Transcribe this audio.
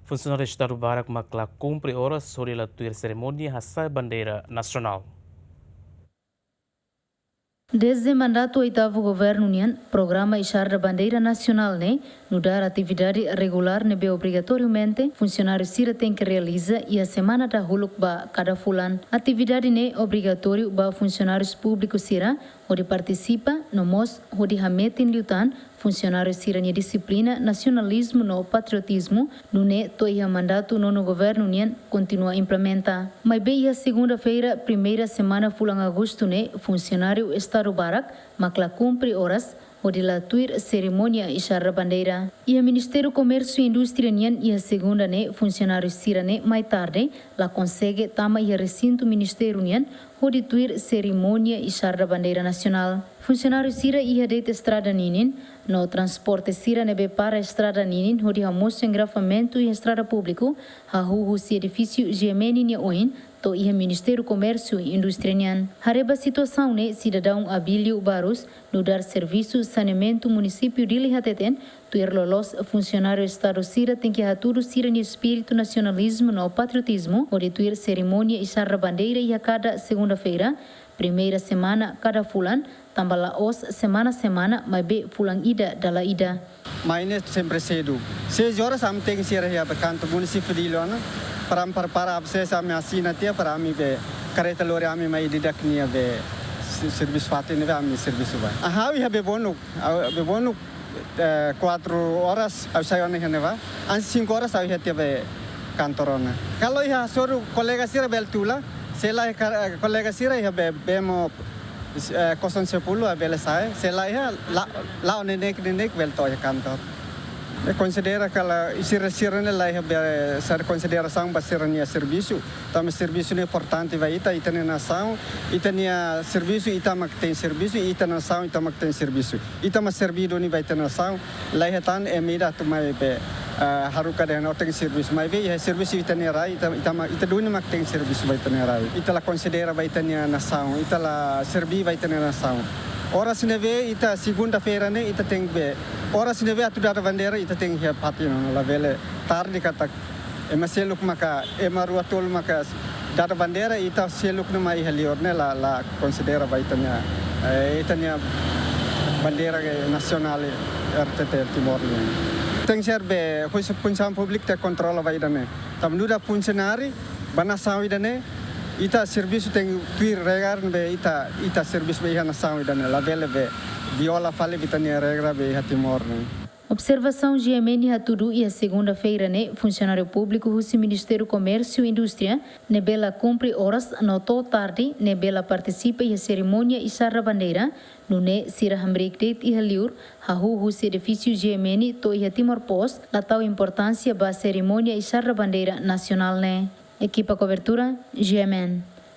Funcionários do Estado Barak Macla cumpre horas sobre a tua cerimônia Hassai Bandeira Nacional. Desde o mandato oitavo governo União, programa Ishar da Bandeira Nacional, no dar atividade regular nebe obrigatoriamente, funcionário Sira tem que realizar e a semana da Huluk ba cada fulan. Atividade obrigatório ba funcionários públicos Sira, onde participa, no mos, onde hametin liutan, funcionários Sira em disciplina, nacionalismo no patriotismo, no toia mandato no governo União continua a implementar. Mas bem a segunda-feira, primeira semana fulan agosto, funcionário Estado Barak, Macla cumpre horas, onde la tuir cerimônia Ishar Bandeira. E o Ministério do Comércio e Indústria Nian e a segunda funcionários Sira mais tarde, la consegue tama e recinto Ministério Nian, onde tuir cerimônia Ishar Bandeira Nacional. Funcionários Sira e a dete estrada Ninin, no transporte Sira nebe para a estrada Ninin, onde almoço engrafamento e estrada público, a rua se edifício Gemeni e Oin, to ia Ministério do Comércio e Indústria Nian. Hareba situação cidadão Abílio Barros, no dar serviço saneamento município de Lihateten, tuir lolos funcionário Estado Sira tem que aturo Sira no espírito nacionalismo no patriotismo, onde tuir cerimônia Ishar Bandeira e a cada segunda-feira, primeira semana cada fulan, tambala os semana a semana, mas be fulan ida dala ida. Mainnya sempre cedo. 6 horas kami tem que ir a kantor município de Ilona para abses kami assina tia para kami be kereta lori kami mai didak nia be serviço fatin be kami serviço ba. Aha ia be bonuk 4 horas eu saio na neva. An 5 horas eu ia tia be kantorona. Kalau ia suruh kolega sira beltula, sela kolega sira ia be bemo 010 a bela sai, sela ia la nenek belto ia kantor. Considera que sira nela ia ser consideração para ser nia serviço, também serviço importante vai ita nação, itania serviço itamak tem serviço, ita nação itamak tem serviço. Itama servido ni vai ter nação, lá ia tan emida tu mai be haruka de não tem serviço, mas veio serviço itania rai, ita duni mak tem serviço vai ter rai. Ita la considera vai ter nação, ita la servi vai ter nação. Ora sineve ita segunda-feira ita tem be. Ora sineve atu data bandeira ita tem que patino la vele tarde kata emaseluk maka emaruatul maka data bandeira ita seluk no mai helior la considera vai itania bandeira nacional RTT Timor Leste. Tem serve função pública te controla vai dane. Tam nuda funcionário banasawi dane ita serviço tem tuir regar be ita serviço be nação dane la vele be viola fale vitania regra be Timor. Observação GMN Haturu e a segunda-feira, funcionário público do Ministério do Comércio e Indústria, nebela cumpre horas no tarde, nebela participa e a cerimônia Ishar Bandeira, no Sira Hamrik Det e Haliur, o edifício GMN to e Timor Post, la tal importância ba cerimônia Ishar Bandeira Nacional. Equipa cobertura GMN.